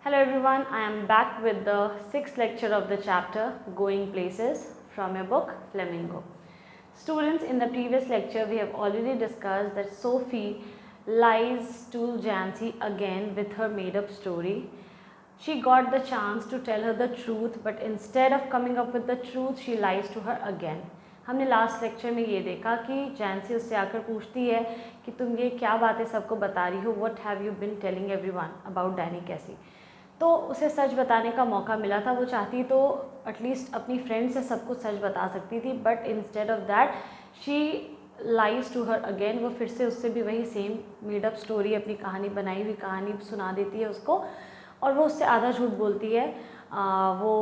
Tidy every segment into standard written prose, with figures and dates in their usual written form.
Hello everyone, I am back with the sixth lecture of the chapter Going Places from your book Flamingo. Students, in the previous lecture we have already discussed that Sophie lies to Jancy again with her made up story. She got the chance to tell her the truth, but instead of coming up with the truth she lies to her again. हमने last lecture में ये देखा कि जैंसी उससे आकर पूछती है कि तुम ये क्या बातें सबको बता रही हो, what have you been telling everyone about Danny कैसी। तो उसे सच बताने का मौका मिला था, वो चाहती तो एटलीस्ट अपनी फ्रेंड से सब कुछ सच बता सकती थी, but instead of that she lies to her again. वो फिर से उससे भी वही सेम मेड अप स्टोरी, अपनी कहानी बनाई हुई कहानी सुना देती है उसको, और वो उससे आधा झूठ बोलती है। वो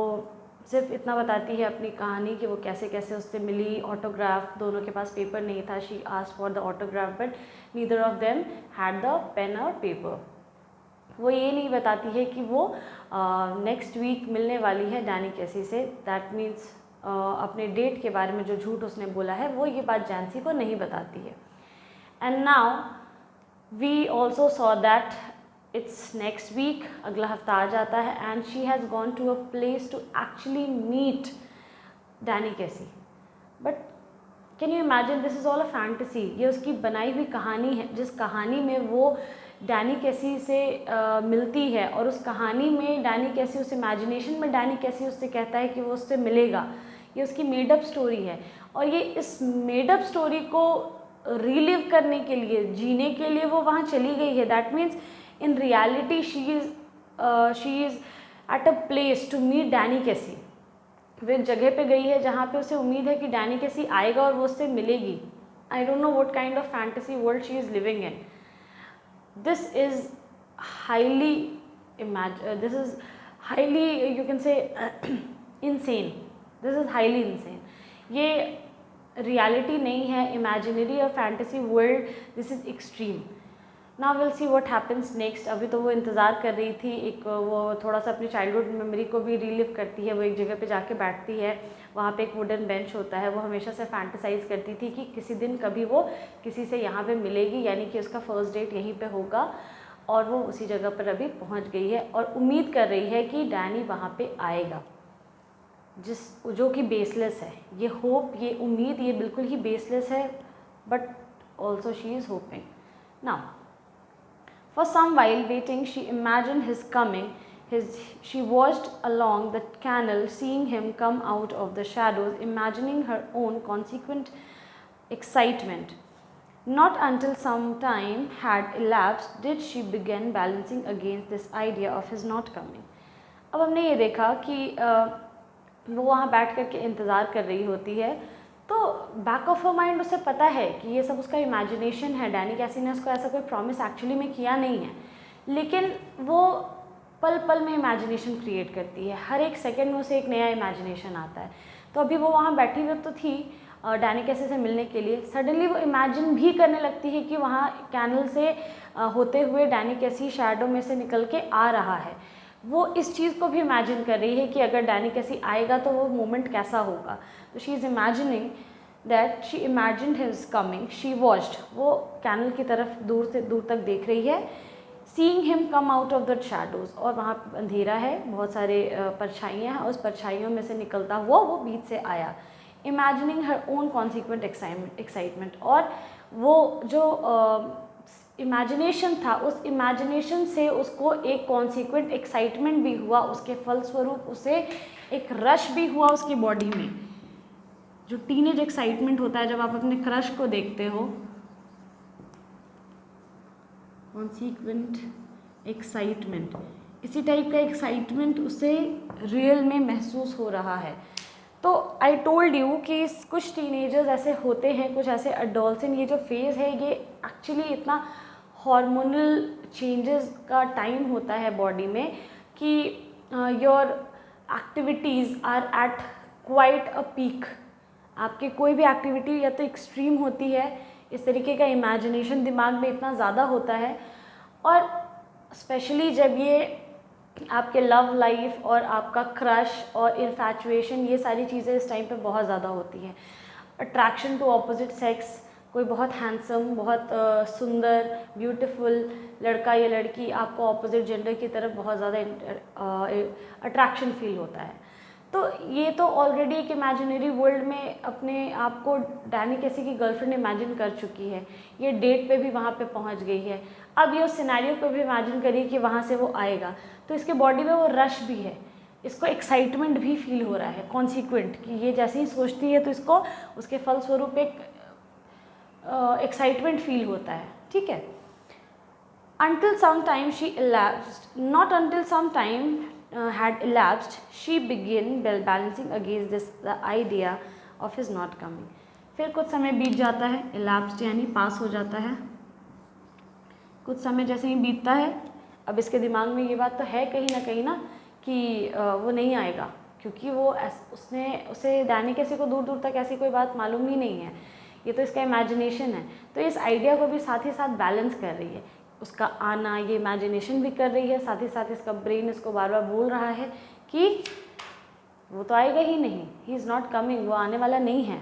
सिर्फ इतना बताती है अपनी कहानी कि वो कैसे कैसे उससे मिली, ऑटोग्राफ, दोनों के पास पेपर नहीं था, she asked for the autograph but neither of them had the pen और पेपर। वो ये नहीं बताती है कि वो नेक्स्ट वीक मिलने वाली है डैनी कैसी से, दैट मीन्स अपने डेट के बारे में जो झूठ उसने बोला है वो ये बात जैंसी को नहीं बताती है। And now we also saw that it's next week, अगला हफ्ता आ जाता है, and she has gone to a place to actually meet Danny Casey. But can you imagine, this is all a fantasy, ये उसकी बनाई हुई कहानी है, जिस कहानी में वो डैनी कैसी से मिलती है, और उस कहानी में डैनी कैसी, उस इमेजिनेशन में डैनी कैसी उससे कहता है कि वो उससे मिलेगा। ये उसकी मेडअप स्टोरी है, और ये इस मेडअप स्टोरी को रीलिव करने के लिए, जीने के लिए वो वहाँ चली गई है। That means in reality she is at a place to meet Danny Casey. वो एक जगह पे गई है जहाँ पे उसे उम्मीद है कि डैनी कैसी आएगा और वो उससे मिलेगी। I don't know what kind of fantasy world she is living in. This is highly this is highly, you can say, insane. This is highly insane. ये reality नहीं है, imaginary और fantasy world, this is extreme. Now we'll see what happens next. अभी तो वो इंतज़ार कर रही थी, एक वो थोड़ा सा अपनी चाइल्डहुड मेमोरी को भी रिलीव करती है। वो एक जगह पे जाके बैठती है, वहाँ पे एक वुडन बेंच होता है। वो हमेशा से फैंटेसाइज करती थी कि किसी दिन कभी वो किसी से यहाँ पे मिलेगी, यानी कि उसका फर्स्ट डेट यहीं पे होगा, और वो उसी जगह पर अभी पहुँच गई है और उम्मीद कर रही है कि डैनी वहाँ पे आएगा, जो कि बेसलेस है। ये होप, ये उम्मीद, ये बिल्कुल ही बेसलेस है, but also she is hopping. Now for some while waiting, she imagined his coming. She watched along the canal, seeing him come out of the shadows, imagining her own consequent excitement. Not until some time had elapsed did she begin balancing against this idea of his not coming. अब हमने ये देखा कि वो वहाँ बैठ कर के इंतज़ार कर रही होती है, तो बैक ऑफ अ माइंड उसे पता है कि ये सब उसका इमेजिनेशन है, डैनी कैसी ने उसको ऐसा कोई प्रॉमिस एक्चुअली में किया नहीं है, लेकिन वो पल पल में इमेजिनेशन क्रिएट करती है। हर एक सेकंड में उसे एक नया इमेजिनेशन आता है। तो अभी वो वहाँ बैठी हुई तो थी डैनी कैसी से मिलने के लिए, सडनली वो इमेजिन भी करने लगती है कि वहाँ कैनल से होते हुए डैनी कैसी शैडो में से निकल के आ रहा है। वो इस चीज़ को भी इमेजिन कर रही है कि अगर डैनी कैसी आएगा तो वो मोमेंट कैसा होगा। तो she is imagining that she imagined his coming, she watched, वो कैनल की तरफ दूर से दूर तक देख रही है, seeing him come out of the shadows, और वहाँ अंधेरा है, बहुत सारे परछाइयाँ हैं, उस परछाइयों में से निकलता हुआ वो बीच से आया। Imagining her own consequent excitement, और वो जो इमेजिनेशन था, उस इमेजिनेशन से उसको एक कॉन्सिक्वेंट एक्साइटमेंट भी हुआ, उसके फलस्वरूप उसे एक रश भी हुआ उसकी बॉडी में, जो टीनेज एक्साइटमेंट होता है जब आप अपने क्रश को देखते हो। कॉन्सिक्वेंट एक्साइटमेंट, इसी टाइप का एक्साइटमेंट उसे रियल में महसूस हो रहा है। तो आई टोल्ड यू कि कुछ टीनेजर्स ऐसे होते हैं, कुछ ऐसे एडोलसेंट, ये जो फेज़ है ये एक्चुअली इतना हार्मोनल चेंजेस का टाइम होता है बॉडी में कि your activities are at quite a peak. आपकी कोई भी एक्टिविटी या तो एक्सट्रीम होती है, इस तरीके का इमेजिनेशन दिमाग में इतना ज़्यादा होता है, और स्पेशली जब ये आपके लव लाइफ और आपका क्रश और इन्फैचुएशन, ये सारी चीज़ें इस टाइम पे बहुत ज़्यादा होती हैं। अट्रैक्शन टू ऑपोजिट सेक्स कोई बहुत हैंडसम, बहुत सुंदर, ब्यूटीफुल लड़का या लड़की आपको ऑपोजिट जेंडर की तरफ बहुत ज़्यादा अट्रैक्शन फील होता है। तो ये तो ऑलरेडी एक इमेजिनरी वर्ल्ड में अपने आप को डैनी कैसी की गर्लफ्रेंड इमेजिन कर चुकी है, ये डेट पे भी वहाँ पे पहुँच गई है। अब ये उस सिनेरियो को भी इमेजिन करिए कि वहाँ से वो आएगा, तो इसके बॉडी में वो रश भी है, इसको एक्साइटमेंट भी फील हो रहा है कॉन्सिक्वेंट, कि ये जैसे ही सोचती है तो इसको उसके फलस्वरूप एक एक्साइटमेंट फील होता है, ठीक है। Until some time she elapsed, not until some time had elapsed, she began balancing against this the idea of his not coming. फिर कुछ समय बीत जाता है, elapsed यानी पास हो जाता है। कुछ समय जैसे ही बीतता है, अब इसके दिमाग में ये बात तो है कहीं ना कि वो नहीं आएगा, क्योंकि वो उसे डैनी कैसी को दूर दूर तक ऐसी कोई बात मालूम ही नहीं है, ये तो इसका इमेजिनेशन है। तो इस आइडिया को भी साथ ही साथ बैलेंस कर रही है, उसका आना ये इमेजिनेशन भी कर रही है, साथ ही साथ इसका ब्रेन इसको बार बार बोल रहा है कि वो तो आएगा ही नहीं, ही इज़ नॉट कमिंग, वो आने वाला नहीं है।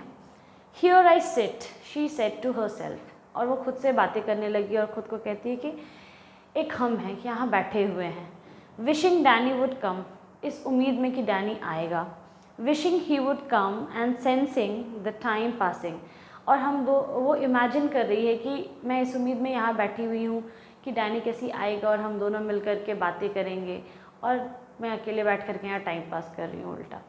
Here I sit, she said to herself, और वो खुद से बातें करने लगी और खुद को कहती है कि एक हम हैं कि यहाँ बैठे हुए हैं। विशिंग डैनी वुड कम, इस उम्मीद में कि डैनी आएगा। Wishing he would come and sensing the time passing, और वो इमेजिन कर रही है कि मैं इस उम्मीद में यहाँ बैठी हुई हूँ कि डैनी कैसी आएगा और हम दोनों मिल कर के बातें करेंगे, और मैं अकेले बैठ कर के यहाँ टाइम पास कर रही हूँ उल्टा।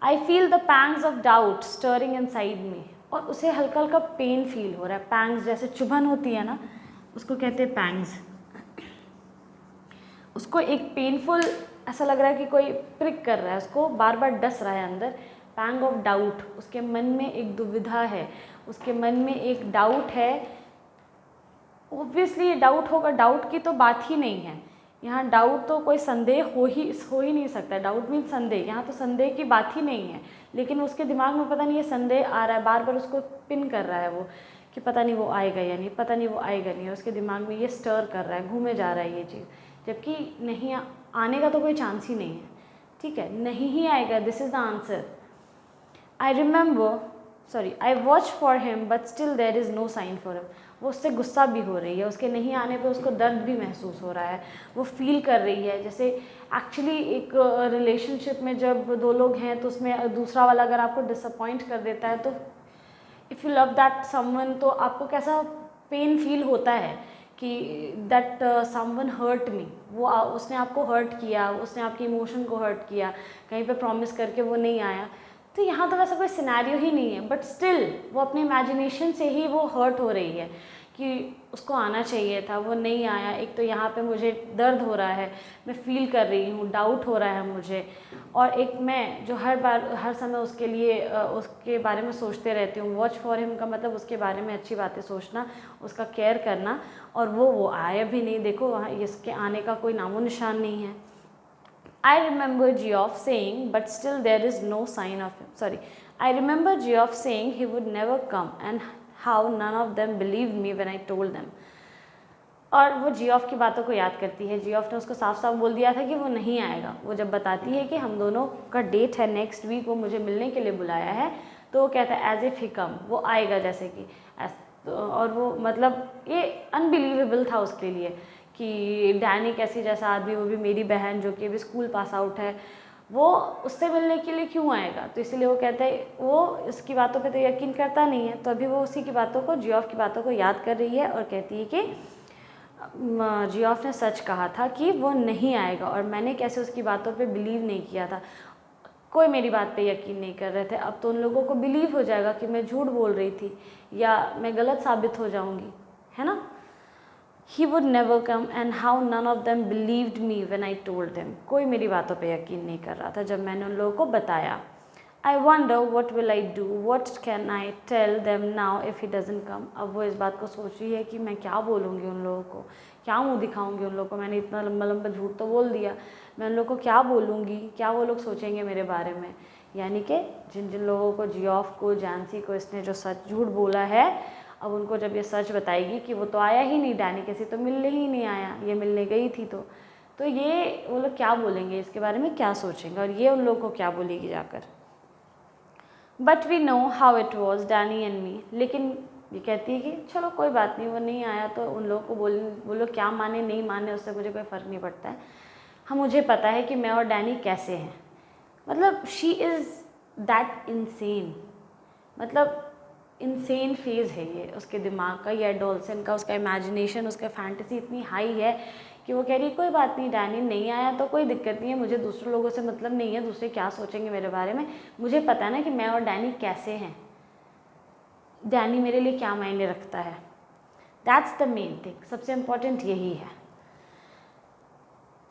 I feel the pangs of doubt stirring inside me, और उसे हल्का हल्का पेन फील हो रहा है। पैंग्स जैसे चुभन होती है ना, उसको कहते हैं पैंग्स। उसको एक पेनफुल ऐसा लग रहा है कि कोई प्रिक कर रहा है, उसको बार बार डस रहा है अंदर। पैंग ऑफ डाउट, उसके मन में एक दुविधा है, उसके मन में एक डाउट है। ऑब्वियसली ये डाउट होगा, डाउट की तो बात ही नहीं है यहाँ, डाउट तो कोई संदेह हो ही नहीं सकता। डाउट मीन संदेह, यहाँ तो संदेह की बात ही नहीं है, लेकिन उसके दिमाग में पता नहीं ये संदेह आ रहा है, बार बार उसको पिन कर रहा है वो कि पता नहीं वो आएगा या नहीं, पता नहीं वो आएगा नहीं, उसके दिमाग में ये स्टर कर रहा है, घूमे जा रहा है ये चीज़, जबकि नहीं आने का तो कोई चांस ही नहीं है, ठीक है, नहीं ही आएगा, this is the answer. I watch for him but still there is no sign for him, वो उससे गुस्सा भी हो रही है, उसके नहीं आने पे उसको दर्द भी महसूस हो रहा है, वो फील कर रही है जैसे एक्चुअली एक रिलेशनशिप में जब दो लोग हैं तो उसमें दूसरा वाला अगर आपको डिसअपॉइंट कर देता है, तो if you love that someone, तो आपको कैसा पेन फील होता है कि दैट समवन हर्ट मी, वो उसने आपको हर्ट किया, उसने आपके इमोशन को हर्ट किया, कहीं पे प्रॉमिस करके वो नहीं आया। तो यहाँ तो वैसा कोई सिनेरियो ही नहीं है, बट स्टिल वो अपने इमेजिनेशन से ही वो हर्ट हो रही है कि उसको आना चाहिए था, वो नहीं आया। एक तो यहाँ पे मुझे दर्द हो रहा है, मैं फील कर रही हूँ, डाउट हो रहा है मुझे, और एक मैं जो हर समय उसके लिए उसके बारे में सोचते रहती हूँ। वॉच फॉर हिम का मतलब उसके बारे में अच्छी बातें सोचना, उसका केयर करना, और वो आया भी नहीं, देखो वहाँ इसके आने का कोई नामो निशान नहीं है। I remember Geoff saying, but still there is no sign of him. I remember Geoff saying he would never come, and how none of them believed me when I told them. और वो Geoff की बातों को याद करती है। Geoff ने उसको साफ साफ बोल दिया था कि वो नहीं आएगा। वो जब बताती है कि हम दोनों का डेट है नेक्स्ट वीक, वो मुझे मिलने के लिए बुलाया है, तो वो कहता है एज इफ़ ही कम, वो आएगा जैसे कि और वो मतलब ये अनबिलीवेबल था उसके लिए कि डैनी कैसी जैसा आदमी, वो भी मेरी बहन जो कि अभी स्कूल पास आउट है, वो उससे मिलने के लिए क्यों आएगा। तो इसलिए वो कहता है, वो इसकी बातों पे तो यकीन करता नहीं है। तो अभी वो उसी की बातों को, जियोफ की बातों को याद कर रही है और कहती है कि जियोफ ने सच कहा था कि वो नहीं आएगा, और मैंने कैसे उसकी बातों पे बिलीव नहीं किया था, कोई मेरी बात पे यकीन नहीं कर रहे थे। अब तो उन लोगों को बिलीव हो जाएगा कि मैं झूठ बोल रही थी या मैं गलत साबित हो जाऊंगी, है ना। He would never come and how none of them believed me when I told them. कोई मेरी बातों पे यकीन नहीं कर रहा था जब मैंने उन लोगों को बताया। I wonder what will I do? What can I tell them now if he doesn't come? अब वो इस बात को सोच रही है कि मैं क्या बोलूँगी उन लोगों को, क्या मुँह दिखाऊँगी उन लोगों को। मैंने इतना लंबा लंबा झूठ तो बोल दिया, मैं उन लोगों को क्या बोलूँगी, क्या वो लोग सोचेंगे मेरे बारे में। यानी कि जिन जिन लोगों को, जियोफ को, जानसी को इसने जो सच झूठ बोला है, अब उनको जब ये सच बताएगी कि वो तो आया ही नहीं, डैनी कैसी तो मिलने ही नहीं आया, ये मिलने गई थी, तो ये वो लोग क्या बोलेंगे, इसके बारे में क्या सोचेंगे, और ये उन लोगों को क्या बोलेगी जाकर। But we know how it was Danny and me, लेकिन ये कहती है कि चलो कोई बात नहीं, वो नहीं आया तो उन लोगों को वो लोग क्या माने नहीं माने उससे मुझे कोई फ़र्क नहीं पड़ता है। हाँ, मुझे पता है कि मैं और डैनी कैसे हैं। मतलब शी इज़ दैट इनसेन, मतलब इनसेन फेज़ है ये उसके दिमाग का, ये एडोलसेंट का, उसका इमेजिनेशन, उसका फैंटेसी इतनी हाई है कि वो कह रही है कोई बात नहीं, डैनी नहीं आया तो कोई दिक्कत नहीं है, मुझे दूसरे लोगों से मतलब नहीं है, दूसरे क्या सोचेंगे मेरे बारे में, मुझे पता है ना कि मैं और डैनी कैसे हैं, डैनी मेरे लिए क्या मायने रखता है। दैट्स द मेन थिंग, सबसे इम्पॉर्टेंट यही है।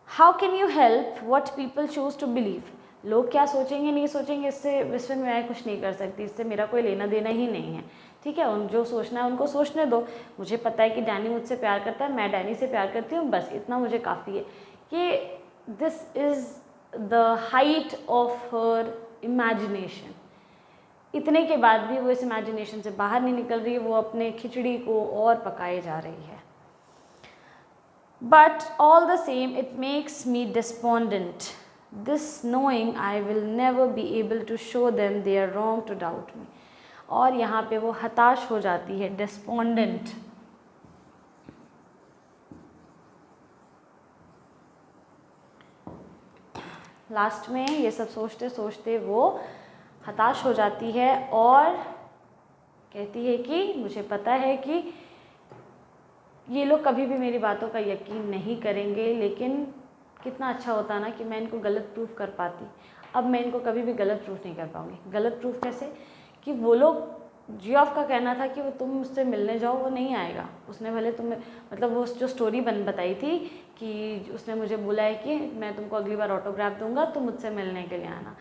How can you help what people choose to believe, लोग क्या सोचेंगे नहीं सोचेंगे इससे मैं कुछ नहीं कर सकती, इससे मेरा कोई लेना देना ही नहीं है, ठीक है, उन जो सोचना है उनको सोचने दो। मुझे पता है कि डैनी मुझसे प्यार करता है, मैं डैनी से प्यार करती हूँ, बस इतना मुझे काफ़ी है। कि this is the height of her imagination. इतने के बाद भी वो इस इमेजिनेशन से बाहर नहीं निकल रही है, वो अपने खिचड़ी को और पकाए जा रही है। But all the same, it makes me despondent. This knowing I will never be able to show them they are wrong to doubt me. और यहाँ पे वो हताश हो जाती है, despondent. लास्ट में ये सब सोचते सोचते वो हताश हो जाती है और कहती है कि मुझे पता है कि ये लोग कभी भी मेरी बातों का यकीन नहीं करेंगे, लेकिन कितना अच्छा होता ना कि मैं इनको गलत प्रूफ कर पाती। अब मैं इनको कभी भी गलत प्रूफ नहीं कर पाऊँगी। गलत प्रूफ कैसे? कि वो लोग, जियोफ का कहना था कि वो तुम मुझसे मिलने जाओ, वो नहीं आएगा। उसने भले तुम्हें, मतलब वो जो स्टोरी बताई थी कि उसने मुझे बोला है कि मैं तुमको अगली बार ऑटोग्राफ दूंगा, तुम मुझसे मिलने के लिए आना।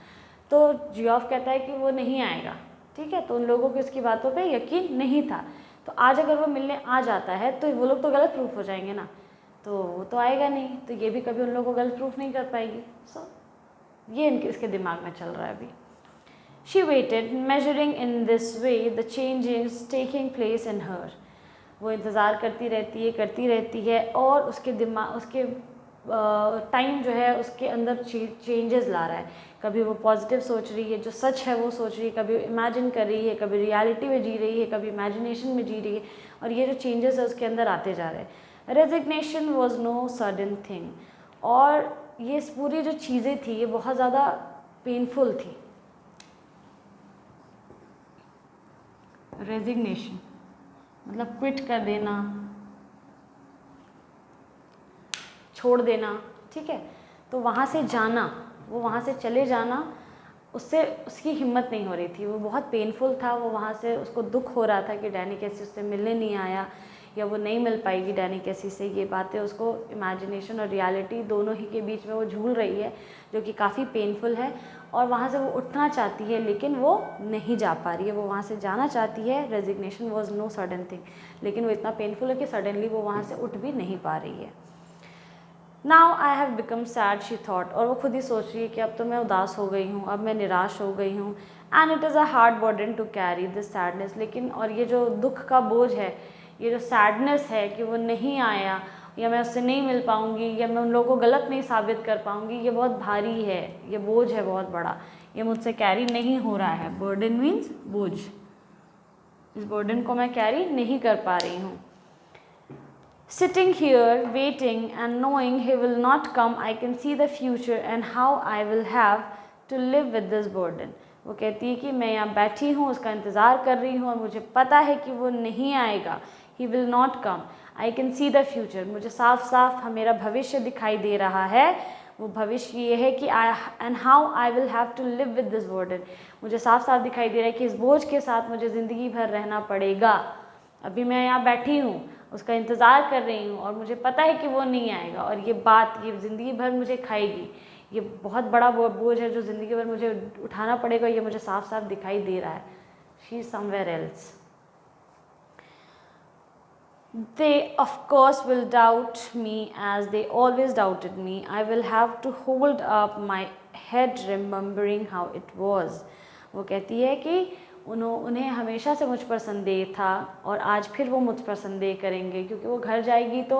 तो जियोफ कहता है कि वो नहीं आएगा, ठीक है। तो उन लोगों को इसकी बातों पे यकीन नहीं था। तो आज अगर वो मिलने आ जाता है तो वो लोग तो गलत प्रूफ हो जाएंगे ना, तो वो तो आएगा नहीं, तो ये भी कभी उन लोगों को गलत प्रूफ नहीं कर पाएगी। सो ये इसके दिमाग में चल रहा है अभी। She waited, measuring in this way the changes taking place in her. वो इंतज़ार करती रहती है और उसके दिमाग, उसके टाइम जो है उसके अंदर चेंजेस ला रहा है। कभी वो पॉजिटिव सोच रही है, जो सच है वो सोच रही है, कभी इमेजिन कर रही है, कभी रियलिटी में जी रही है, कभी इमेजिनेशन में जी रही है, और ये जो चेंजेस है उसके अंदर आते जा रहे हैं। Resignation was no sudden thing, और ये पूरी जो चीज़ें थी ये बहुत ज़्यादा पेनफुल थी। रेजिग्नेशन मतलब क्विट कर देना, छोड़ देना, ठीक है। तो वहाँ से जाना, वो वहाँ से चले जाना, उससे उसकी हिम्मत नहीं हो रही थी, वो बहुत पेनफुल था। वो वहाँ से, उसको दुख हो रहा था कि डैनी कैसी उससे मिलने नहीं आया, या वो नहीं मिल पाएगी डैनी कैसी से। ये बातें उसको इमेजिनेशन और रियलिटी दोनों ही के बीच में वो झूल रही है, जो कि काफ़ी पेनफुल है। और वहाँ से वो उठना चाहती है लेकिन वो नहीं जा पा रही है, वो वहाँ से जाना चाहती है। Resignation was no sudden thing, लेकिन वो इतना पेनफुल है कि सडनली वो वहाँ से उठ भी नहीं पा रही है। Now I have become sad she thought, और वो खुद ही सोच रही है कि अब तो मैं उदास हो गई हूँ, अब मैं निराश हो गई हूँ। And it is a hard burden to carry this sadness, लेकिन और ये जो दुख का बोझ है, ये जो सैडनेस है कि वो नहीं आया, या मैं उससे नहीं मिल पाऊँगी, या मैं उन लोगों को गलत नहीं साबित कर पाऊँगी, ये बहुत भारी है, ये बोझ है बहुत बड़ा, ये मुझसे कैरी नहीं हो रहा है। बर्डन मीन्स बोझ, इस बर्डन को मैं कैरी नहीं कर पा रही हूँ। Sitting here, waiting and knowing he will not come, I can see the future and how I will have to live with this burden. वो कहती है कि मैं यहाँ बैठी हूँ, उसका इंतज़ार कर रही हूँ, और मुझे पता है कि वो नहीं आएगा, he will not come. I can see the future, मुझे साफ साफ मेरा भविष्य दिखाई दे रहा है। वो भविष्य ये है कि and how I will have to live with this burden, मुझे साफ साफ दिखाई दे रहा है कि इस बोझ के साथ मुझे ज़िंदगी भर रहना पड़ेगा। अभी मैं यहाँ बैठी हूँ, उसका इंतज़ार कर रही हूँ, और मुझे पता है कि वो नहीं आएगा, और ये बात, ये ज़िंदगी भर मुझे खाएगी, ये बहुत बड़ा बोझ है जो ज़िंदगी भर मुझे उठाना पड़ेगा, ये मुझे साफ साफ दिखाई दे रहा है। She is somewhere else. They of course will doubt me as they always doubted me. I will have to hold up my head remembering how it was. वो कहती है कि उन्हें हमेशा से मुझ पर संदेह था, और आज फिर वो मुझ पर संदेह करेंगे, क्योंकि वो घर जाएगी तो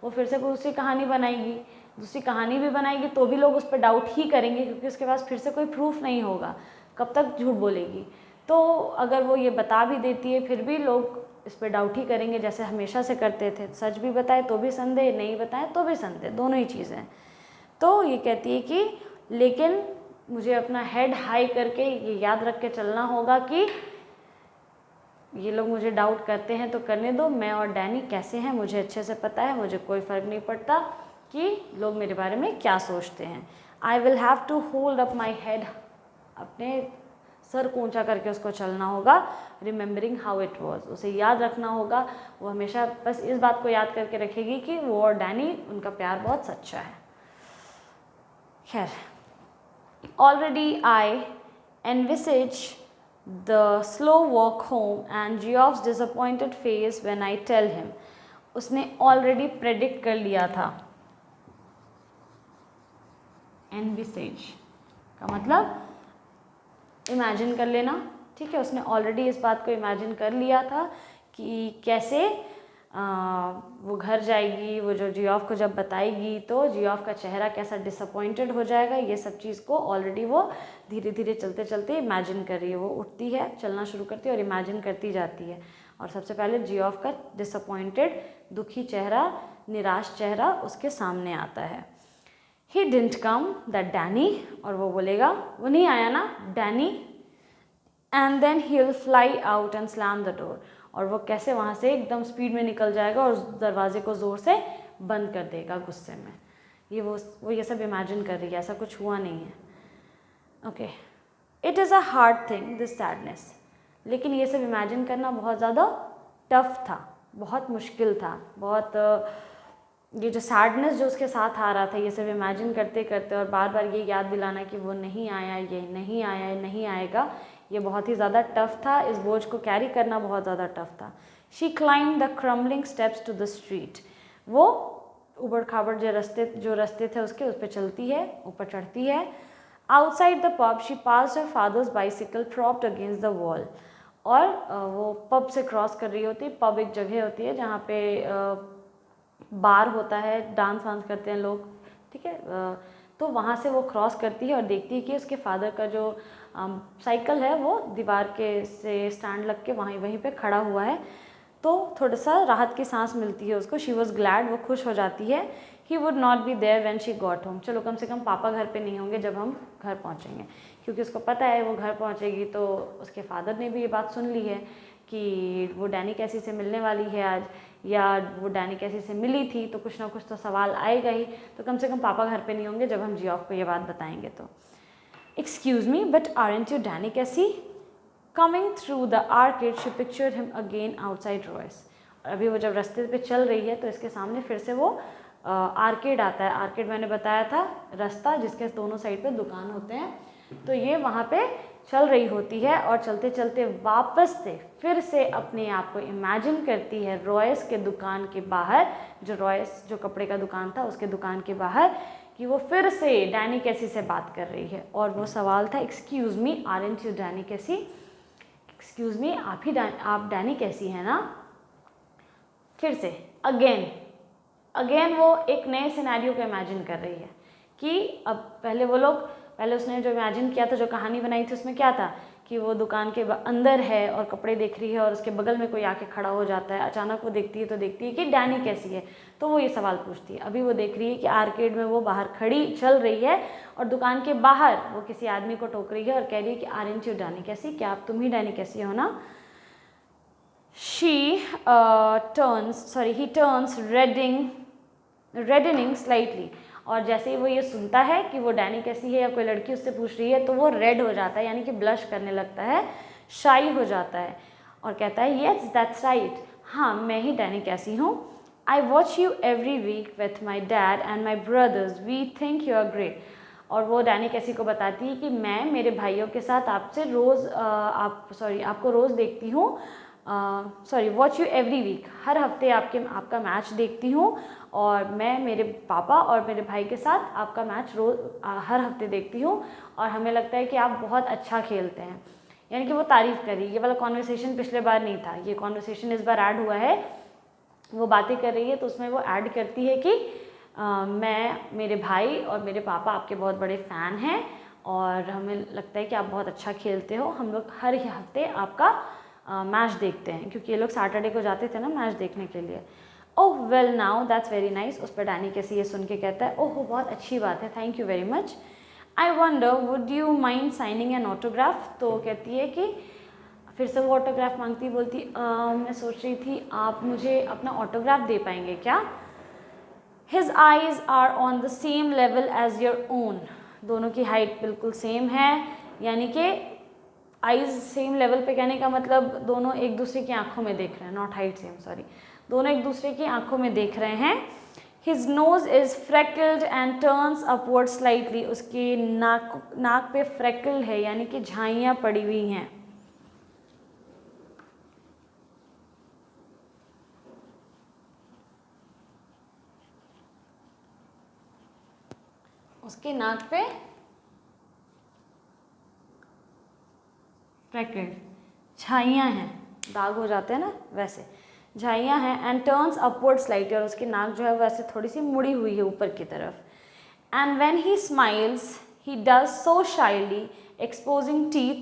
वो फिर से कोई दूसरी कहानी बनाएगी, दूसरी कहानी भी बनाएगी तो भी लोग उस पर डाउट ही करेंगे, क्योंकि उसके पास फिर से कोई प्रूफ नहीं होगा। कब तक झूठ बोलेगी? तो अगर वो ये बता भी देती है फिर भी लोग इस पर डाउट ही करेंगे जैसे हमेशा से करते थे। सच भी बताए तो भी संदेह, नहीं बताए तो भी संदेह, दोनों ही चीज़ें हैं। तो ये कहती है कि लेकिन मुझे अपना हेड हाई करके ये याद रख के चलना होगा कि ये लोग मुझे डाउट करते हैं तो करने दो, मैं और डैनी कैसे हैं मुझे अच्छे से पता है, मुझे कोई फ़र्क नहीं पड़ता कि लोग मेरे बारे में क्या सोचते हैं। I will have to hold up my head, अपने सर को ऊंचा करके उसको चलना होगा। रिमेंबरिंग हाउ इट वॉज, उसे याद रखना होगा। वो हमेशा बस इस बात को याद करके रखेगी कि वो और डैनी, उनका प्यार बहुत सच्चा है। खैर, already I envisage the slow walk home and Geoff's disappointed face when I tell him. उसने ऑलरेडी प्रेडिक्ट कर लिया था। envisage का मतलब इमेजिन कर लेना, ठीक है। उसने ऑलरेडी इस बात को इमेजिन कर लिया था कि कैसे वो घर जाएगी, वो जो जियोफ को जब बताएगी तो जियोफ का चेहरा कैसा डिसअपॉइंटेड हो जाएगा। ये सब चीज़ को ऑलरेडी वो धीरे धीरे चलते चलते इमेजिन कर रही है। वो उठती है, चलना शुरू करती है और इमेजिन करती जाती है। और सबसे पहले जियोफ का डिसअपॉइंटेड, दुखी चेहरा, निराश चेहरा उसके सामने आता है। He didn't come, that Danny, और वो बोलेगा वो नहीं आया ना Danny. And then he will fly out and slam the door, और वो कैसे वहाँ से एकदम स्पीड में निकल जाएगा और उस दरवाजे को ज़ोर से बंद कर देगा गुस्से में। ये वो ये सब इमेजिन कर रही है, ऐसा कुछ हुआ नहीं है। Okay, it is a hard thing this sadness, लेकिन ये सब इमेजिन करना बहुत ज़्यादा टफ था, बहुत मुश्किल था। बहुत ये जो सैडनेस जो उसके साथ आ रहा था, ये सब इमेजिन करते करते और बार बार ये याद दिलाना कि वो नहीं आया, ये नहीं आया, ये नहीं आएगा, ये बहुत ही ज़्यादा टफ था। इस बोझ को कैरी करना बहुत ज़्यादा टफ था। She climb the crumbling steps to the street, वो उबड़ खाबड़ जो रास्ते थे उसके, उस पर चलती है, ऊपर चढ़ती है। Outside the pub she pass her father's bicycle propped against the wall, और वो पब से क्रॉस कर रही होती है। पब एक जगह होती है जहाँ पे बार होता है, डांस वांस करते हैं लोग, ठीक है। तो वहाँ से वो क्रॉस करती है और देखती है कि उसके फादर का जो साइकिल है वो दीवार के से स्टैंड लग के वहीं पे खड़ा हुआ है। तो थोड़ा सा राहत की सांस मिलती है उसको। शी वॉज ग्लैड, वो खुश हो जाती है। He would not be there when she got home, चलो कम से कम पापा घर पे नहीं होंगे जब हम घर पहुँचेंगे, क्योंकि उसको पता है वो घर पहुँचेगी तो उसके फादर ने भी ये बात सुन ली है कि वो डैनी कैसी से मिलने वाली है आज, या वो डैनी कैसी से मिली थी, तो कुछ ना कुछ तो सवाल आएगा ही। तो कम से कम पापा घर पे नहीं होंगे जब हम जियोफ को ये बात बताएंगे तो। Excuse me, but aren't you Danny कैसी? Coming through the arcade she pictured him again outside Royce. और अभी वो जब रास्ते पे चल रही है तो इसके सामने फिर से वो आर्केड आता है। आर्केड मैंने बताया था रास्ता जिसके दोनों साइड पे दुकान होते हैं। तो ये वहाँ पे चल रही होती है और चलते चलते वापस से फिर से अपने आप को इमेजिन करती है रॉयस के दुकान के बाहर, जो रॉयस जो कपड़े का दुकान था उसके दुकान के बाहर, कि वो फिर से डैनी कैसी से बात कर रही है। और वो सवाल था excuse me aren't you Danny कैसी? एक्सक्यूज़ मी, आप डैनी कैसी है ना? फिर से अगेन वो एक नए सिनेरियो को इमेजिन कर रही है कि अब पहले उसने जो इमेजिन किया था, जो कहानी बनाई थी, उसमें क्या था कि वो दुकान के अंदर है और कपड़े देख रही है और उसके बगल में कोई आके खड़ा हो जाता है। अचानक वो देखती है कि डैनी कैसी है, तो वो ये सवाल पूछती है। अभी वो देख रही है कि आर्केड में वो बाहर खड़ी चल रही है और दुकान के बाहर वो किसी आदमी को टोक रही है और कह रही है कि आरंट यू डैनी कैसी, क्या आप तुम ही डैनी कैसी हो ना? he turns reddening slightly, और जैसे ही वो ये सुनता है कि वो डैनी कैसी है या कोई लड़की उससे पूछ रही है तो वो रेड हो जाता है, यानी कि ब्लश करने लगता है, शाई हो जाता है और कहता है येस दैट्स राइट, हाँ मैं ही डैनी कैसी हूँ। I watch you every week with my dad and my brothers, we think you are great. और वो डैनी कैसी को बताती है कि मैं मेरे भाइयों के साथ आपको रोज़ देखती हूँ, वॉच यू एवरी वीक, हर हफ्ते आपका मैच देखती हूँ, और मैं मेरे पापा और मेरे भाई के साथ आपका मैच हर हफ्ते देखती हूँ और हमें लगता है कि आप बहुत अच्छा खेलते हैं। यानी कि वो तारीफ़ करी। ये वाला कॉन्वर्सेशन पिछले बार नहीं था, ये कॉन्वर्सेशन इस बार ऐड हुआ है। वो बातें कर रही है तो उसमें वो ऐड करती है कि मैं, मेरे भाई और मेरे पापा आपके बहुत बड़े फ़ैन हैं और हमें लगता है कि आप बहुत अच्छा खेलते हो। हम लोग हर हफ्ते आपका मैच देखते हैं, क्योंकि ये लोग सैटरडे को जाते थे ना मैच देखने के लिए। ओह well now that's very nice. उस पर डैनी कैसी ये सुन के कहता है, ओह बहुत अच्छी बात है, thank you very much. I wonder would you mind signing an autograph. तो कहती है कि फिर से वो ऑटोग्राफ मांगती, बोलती मैं सोच रही थी आप मुझे अपना ऑटोग्राफ दे पाएंगे क्या। His eyes are on the same level as your own. दोनों की हाइट बिल्कुल सेम है, यानी कि आईज सेम लेवल पे कहने का मतलब दोनों एक दूसरे की आंखों में देख रहे हैं, नॉट हाइट सेम, सॉरी, दोनों एक दूसरे की आंखों में देख रहे हैं। His nose is freckled and turns upward slightly. उसकी नाक पे फ्रेकल है, यानी कि झाइयाँ पड़ी हुई हैं। उसके नाक पे फ्रेकल्ड झाइयाँ हैं, दाग हो जाते हैं ना वैसे, झाइयाँ हैं। एंड टर्न्स अपवर्ड स्लाइटली, और उसकी नाक जो है वैसे थोड़ी सी मुड़ी हुई है ऊपर की तरफ। And when he smiles he does so shyly exposing teeth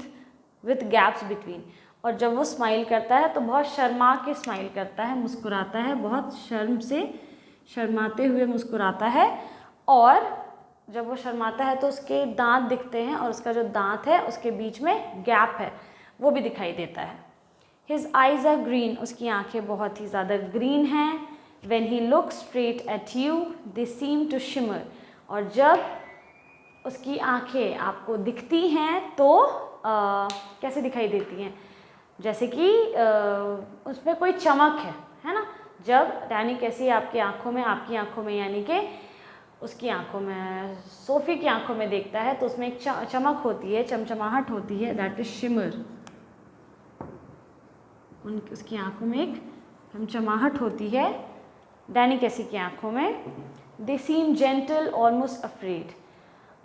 with gaps between. और जब वो स्माइल करता है तो बहुत शर्मा के स्माइल करता है, मुस्कुराता है, बहुत शर्म से शर्माते हुए मुस्कुराता है। और जब वो शर्माता है तो उसके दांत दिखते हैं, और उसका जो दांत है उसके बीच में गैप है वो भी दिखाई देता है। His eyes are green. उसकी आंखें बहुत ही ज़्यादा ग्रीन हैं। When he look straight at you they seem to shimmer. और जब उसकी आंखें आपको दिखती हैं तो कैसे दिखाई देती हैं, जैसे कि उसमें कोई चमक है ना। जब डैनी कैसी आपकी आंखों में यानी कि उसकी आंखों में, सोफ़ी की आंखों में देखता है तो उसमें एक चमक होती है, चमचमाहट होती है, दैट इज शिमर। उसकी आंखों में एक चमचमाहट होती है डैनी कैसी की आंखों में। दे सीम जेंटल ऑलमोस्ट अफ्रेड।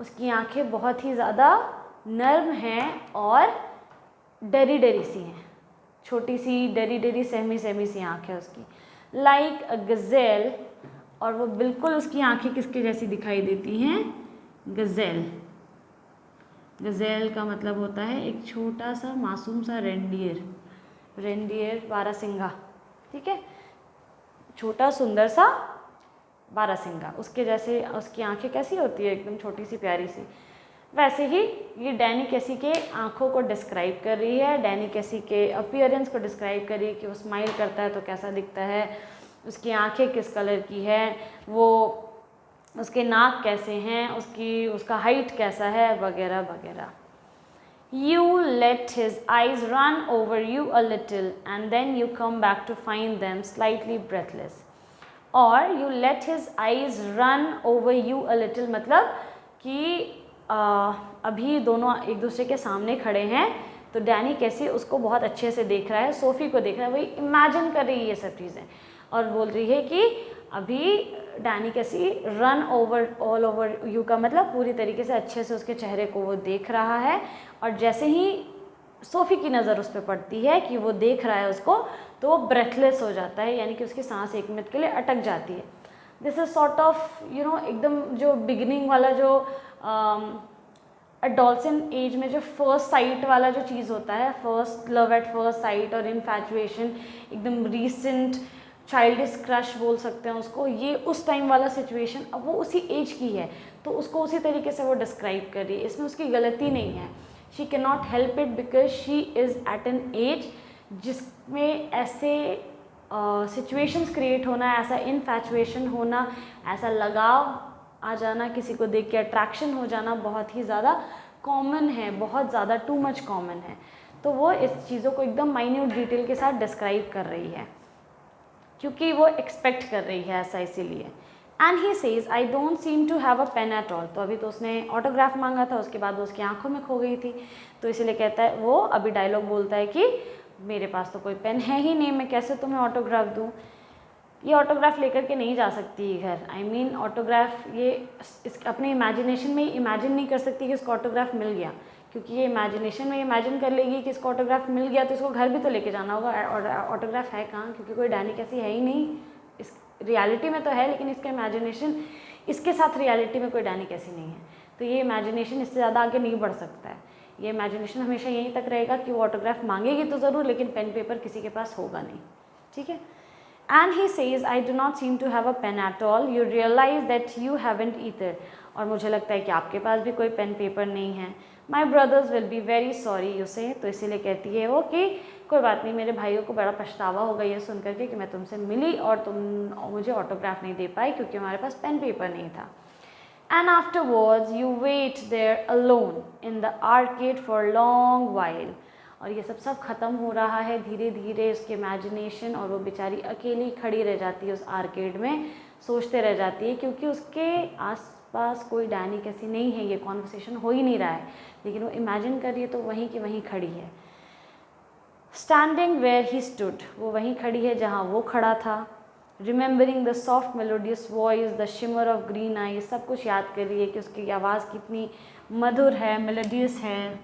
उसकी आंखें बहुत ही ज़्यादा नर्म हैं और डरी डरी सी हैं, छोटी सी डरी डरी सहमी सहमी सी आँख है उसकी। Like a gazelle. और वो बिल्कुल उसकी आंखें किसके जैसी दिखाई देती हैं, गज़ेल। गज़ेल का मतलब होता है एक छोटा सा मासूम सा रेंडियर बारहसिंगा, ठीक है, छोटा सुंदर सा बारहसिंगा, उसके जैसे उसकी आंखें कैसी होती है, एकदम छोटी सी प्यारी सी। वैसे ही ये डैनी कैसी के आंखों को डिस्क्राइब कर रही है, डैनी कैसी के अपीयरेंस को डिस्क्राइब कर रही है कि वो स्माइल करता है तो कैसा दिखता है, उसकी आंखें किस कलर की है, वो उसके नाक कैसे हैं, उसका हाइट कैसा है, वगैरह वगैरह। You let his eyes run over you a little and then you come back to find them slightly breathless. और you let his eyes run over you a little मतलब कि अभी दोनों एक दूसरे के सामने खड़े हैं तो डैनी कैसी उसको बहुत अच्छे से देख रहा है, सोफ़ी को देख रहा है, वही इमेजिन कर रही है ये सब चीज़ें, और बोल रही है कि अभी डैनी कैसी run over all over you का मतलब पूरी तरीके से अच्छे से उसके चेहरे को वो देख रहा है। और जैसे ही सोफ़ी की नज़र उस पर पड़ती है कि वो देख रहा है उसको, तो वो ब्रेथलेस हो जाता है, यानी कि उसकी सांस एक मिनट के लिए अटक जाती है। दिस इज़ सॉर्ट ऑफ एकदम जो बिगिनिंग वाला जो एडोलसेंट एज में जो फर्स्ट साइट वाला जो चीज़ होता है, first love at first sight और इनफैचुएशन, एकदम रीसेंट चाइल्डिश क्रश बोल सकते हैं उसको, ये उस टाइम वाला सिचुएशन, अब वो उसी एज की है तो उसको उसी तरीके से वो डिस्क्राइब कर रही है, इसमें उसकी गलती नहीं है। She can not help it because she is at an age जिसमें ऐसे सिचुएशंस क्रिएट होना, ऐसा इनफैचुएशन होना, ऐसा लगाव आ जाना, किसी को देख के अट्रैक्शन हो जाना बहुत ही ज़्यादा कॉमन है, बहुत ज़्यादा टू मच कॉमन है। तो वो इस चीज़ों को एकदम माइन्यूट डिटेल के साथ डिस्क्राइब कर रही है क्योंकि वो एक्सपेक्ट कर रही है ऐसा, इसीलिए। And he says I don't seem to have a pain at all. तो अभी तो उसने ऑटोग्राफ मांगा था, उसके बाद वो उसकी आंखों में खो गई थी, तो इसीलिए कहता है वो अभी डायलॉग बोलता है कि मेरे पास तो कोई पेन है ही नहीं, मैं कैसे तुम्हें ऑटोग्राफ दूँ, ये ऑटोग्राफ लेकर के नहीं जा सकती घर। आई मीन ऑटोग्राफ ये इस अपने इमेजिनेशन में इमेजिन नहीं कर सकती कि इसको ऑटोग्राफ मिल गया, क्योंकि ये इमेजिनेशन में इमेजिन कर लेगी कि इसको ऑटोग्राफ मिल गया तो इसको घर भी तो लेके जाना होगा, और ऑटोग्राफ है कहाँ, क्योंकि कोई डैनी कैसी है ही नहीं, इस रियलिटी में तो है लेकिन इसका इमेजिनेशन, इसके साथ रियलिटी में कोई डैनी कैसी नहीं है, तो ये इमेजिनेशन इससे ज़्यादा आगे नहीं बढ़ सकता है। ये इमेजिनेशन हमेशा यहीं तक रहेगा कि वो ऑटोग्राफ मांगेगी तो ज़रूर, लेकिन पेन पेपर किसी के पास होगा नहीं, ठीक है। And he says I do not seem to have a pain at all, you realize that you haven't either, और मुझे लगता है कि आपके पास भी कोई पेन पेपर नहीं है। My brothers will be very sorry you say, तो इसीलिए कहती है वो कि कोई बात नहीं, मेरे भाइयों को बड़ा पछतावा होगा ये सुन करके कि मैं तुमसे मिली और तुम मुझे ऑटोग्राफ नहीं दे पाई क्योंकि हमारे पास पेन पेपर नहीं था। And afterwards you wait there alone in the arcade for long while, और ये सब ख़त्म हो रहा है धीरे धीरे उसके इमेजिनेशन, और वो बेचारी अकेली खड़ी रह जाती है उस आर्केड में, सोचते रह जाती है क्योंकि उसके आसपास कोई डैनी कैसी नहीं है, ये कॉन्वर्सेशन हो ही नहीं रहा है, लेकिन वो इमेजिन कर रही है तो वहीं की वहीं खड़ी है। स्टैंडिंग वेयर ही स्टूड, वो वहीं खड़ी है जहाँ वो खड़ा था। Remembering the soft melodious voice, the shimmer of green eye, सब कुछ याद कर रही है कि उसकी आवाज़ कितनी मधुर है, मेलोडियस है,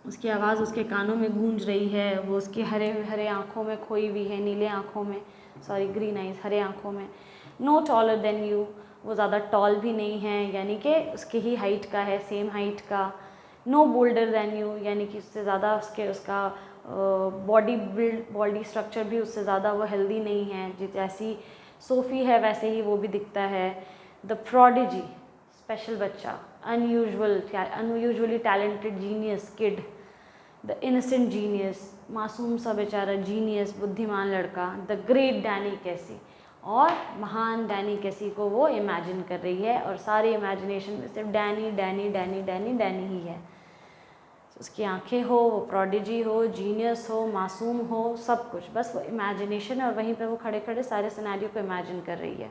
उसकी आवाज़ उसके कानों में गूंज रही है, वो उसकी हरे हरे आँखों में खोई हुई है, नीले आँखों में, सॉरी ग्रीन आइज, हरे आँखों में। नो टॉलर देन यू, वो ज़्यादा टॉल भी नहीं है, यानी कि उसकी ही हाइट का है, सेम हाइट का। नो बोल्डर देन यू, यानी कि उससे ज़्यादा उसका बॉडी स्ट्रक्चर भी उससे ज़्यादा वो हेल्दी नहीं है, जैसी सोफ़ी है वैसे ही वो भी दिखता है। द प्रोडिजी, स्पेशल बच्चा, unusually talented genius kid, the innocent genius, मासूम सा बेचारा जीनियस, बुद्धिमान लड़का। द ग्रेट डैनी कैसी, और महान डैनी कैसी को वो इमेजिन कर रही है, और सारे इमेजिनेशन में सिर्फ Danny Danny Danny Danny Danny ही है। उसकी आंखें हो, वो प्रोडिजी हो, जीनियस हो, मासूम हो, सब कुछ बस वो इमेजिनेशन है, और वहीं पे वो खड़े खड़े सारे सिनेरियो को इमेजिन कर रही है।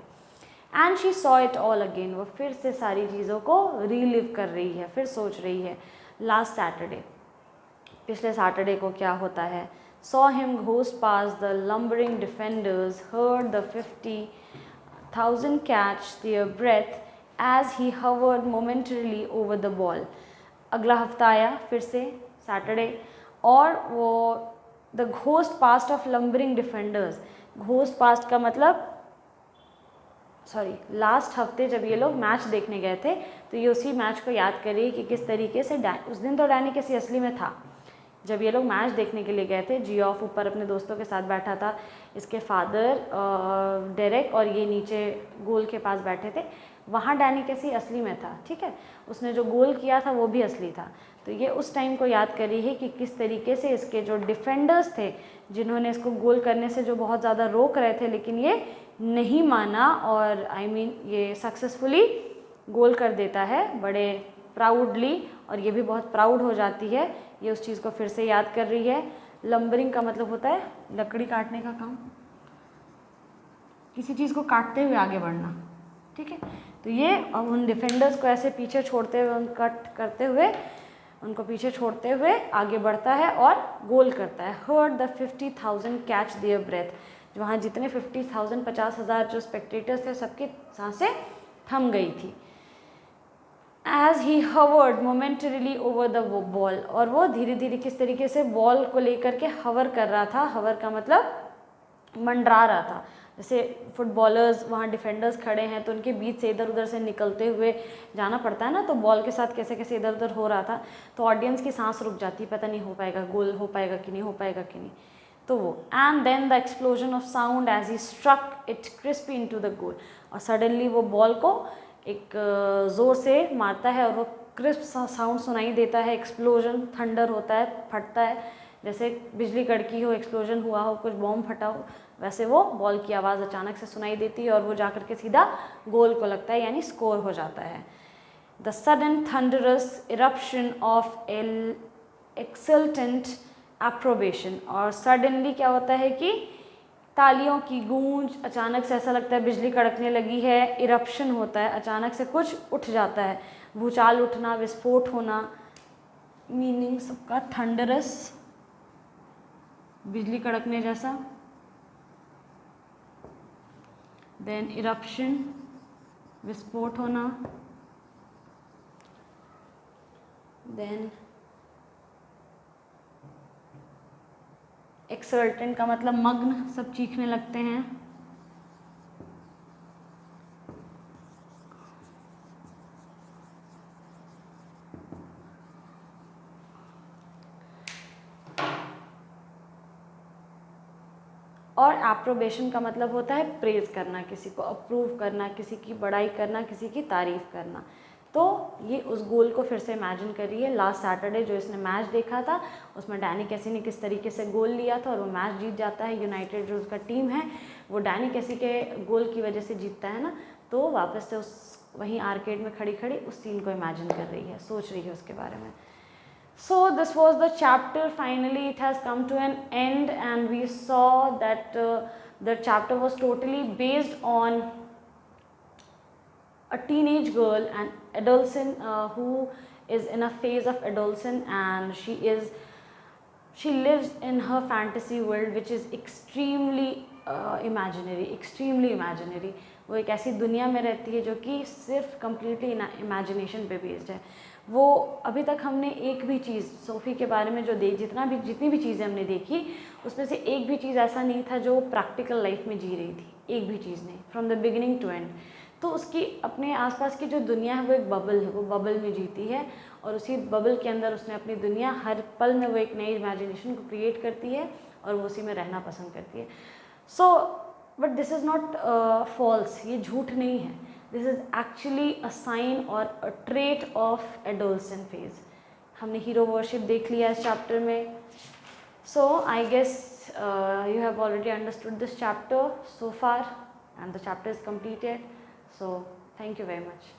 And she saw it all again, वो फिर से सारी चीज़ों को रीलिव कर रही है, फिर सोच रही है। लास्ट सैटरडे, पिछले सैटरडे को क्या होता है। Saw him ghost pass the lumbering defenders, heard the 50,000 catch their breath as he hovered momentarily over the ball. अगला हफ्ता आया फिर से सैटरडे, और वो the ghost past of lumbering defenders, ghost past का मतलब लास्ट हफ्ते जब ये लोग मैच देखने गए थे तो ये उसी मैच को याद करिए कि किस तरीके से उस दिन तो डैनी किसी असली में था। जब ये लोग मैच देखने के लिए गए थे, जियोफ ऊपर अपने दोस्तों के साथ बैठा था, इसके फादर डेरेक और ये नीचे गोल के पास बैठे थे, वहाँ डैनी कैसी असली में था, ठीक है। उसने जो गोल किया था वो भी असली था। तो ये उस टाइम को याद करी है कि किस तरीके से इसके जो डिफेंडर्स थे, जिन्होंने इसको गोल करने से जो बहुत ज़्यादा रोक रहे थे, लेकिन ये नहीं माना, और ये सक्सेसफुली गोल कर देता है बड़े प्राउडली, और ये भी बहुत प्राउड हो जाती है। ये उस चीज़ को फिर से याद कर रही है। लंबरिंग का मतलब होता है लकड़ी काटने का काम, किसी चीज़ को काटते हुए आगे बढ़ना, ठीक है। तो ये अब उन डिफेंडर्स को ऐसे पीछे छोड़ते हुए, कट करते हुए उनको पीछे छोड़ते हुए आगे बढ़ता है और गोल करता है। Heard the 50,000 catch their breath, वहाँ जितने 50,000 50,000 जो स्पेक्टेटर्स थे सबकी सांसें थम गई थी। As he hovered momentarily over the ball, और वो धीरे धीरे किस तरीके से बॉल को लेकर के हवर कर रहा था। हवर का मतलब मंडरा रहा था, जैसे फुटबॉलर्स वहाँ डिफेंडर्स खड़े हैं तो उनके बीच से इधर उधर से निकलते हुए जाना पड़ता है ना, तो बॉल के साथ कैसे कैसे इधर उधर हो रहा था, तो ऑडियंस की सांस रुक जाती, पता नहीं हो पाएगा, गोल हो पाएगा कि नहीं हो पाएगा कि नहीं। तो वो and then the explosion of sound as he struck it crispy into the goal, और सडनली वो बॉल को एक ज़ोर से मारता है और वो क्रिस्प साउंड सुनाई देता है। एक्सप्लोजन, थंडर होता है, फटता है, जैसे बिजली कड़की हो, एक्सप्लोजन हुआ हो, कुछ बॉम्ब फटा हो, वैसे वो बॉल की आवाज़ अचानक से सुनाई देती है और वो जाकर के सीधा गोल को लगता है, यानी स्कोर हो जाता है। The sudden thunderous eruption of exultant approbation, और सडनली क्या होता है कि तालियों की गूंज, अचानक से ऐसा लगता है बिजली कड़कने लगी है। इरप्शन होता है, अचानक से कुछ उठ जाता है, भूचाल उठना, विस्फोट होना, मीनिंग सबका थंडरस, बिजली कड़कने जैसा, देन इरप्शन, विस्फोट होना, देन एक्सल्टेंट का मतलब मग्न, सब चीखने लगते हैं। और एप्रोबेशन का मतलब होता है प्रेज़ करना, किसी को अप्रूव करना, किसी की बड़ाई करना, किसी की तारीफ़ करना। तो ये उस गोल को फिर से इमेजिन करिए। लास्ट सैटरडे जो इसने मैच देखा था उसमें डैनी कैसी ने किस तरीके से गोल लिया था और वो मैच जीत जाता है। यूनाइटेड जो उसका टीम है वो डैनी कैसी के गोल की वजह से जीतता है ना, तो वापस से उस वहीं आर्केड में खड़ी खड़ी उस सीन को इमेजिन कर रही है, सोच रही है उसके बारे में। So this was the chapter. Finally it has come to an end and we saw that the chapter was totally based on a teenage girl, an adolescent who is in a phase of adolescence, and she lives in her fantasy world which is extremely imaginary. वो एक ऐसी दुनिया में रहती है जो कि सिर्फ कम्प्लीटली इमेजिनेशन पे बेस्ड है। वो अभी तक हमने एक भी चीज़ सोफ़ी के बारे में जो जितनी भी चीज़ें हमने देखी उसमें से एक भी चीज़ ऐसा नहीं था जो प्रैक्टिकल लाइफ में जी रही थी, एक भी चीज़ नहीं, from the beginning to end. तो उसकी अपने आसपास की जो दुनिया है वो एक बबल है, वो बबल में जीती है और उसी बबल के अंदर उसने अपनी दुनिया, हर पल में वो एक नई इमेजिनेशन को क्रिएट करती है और वो उसी में रहना पसंद करती है। So but this is not false, ये झूठ नहीं है, this is actually a sign or a trait of adolescent phase. हमने हीरो वर्शिप देख लिया इस चैप्टर में। So I guess you have already understood this chapter so far and the chapter is completed. So thank you very much.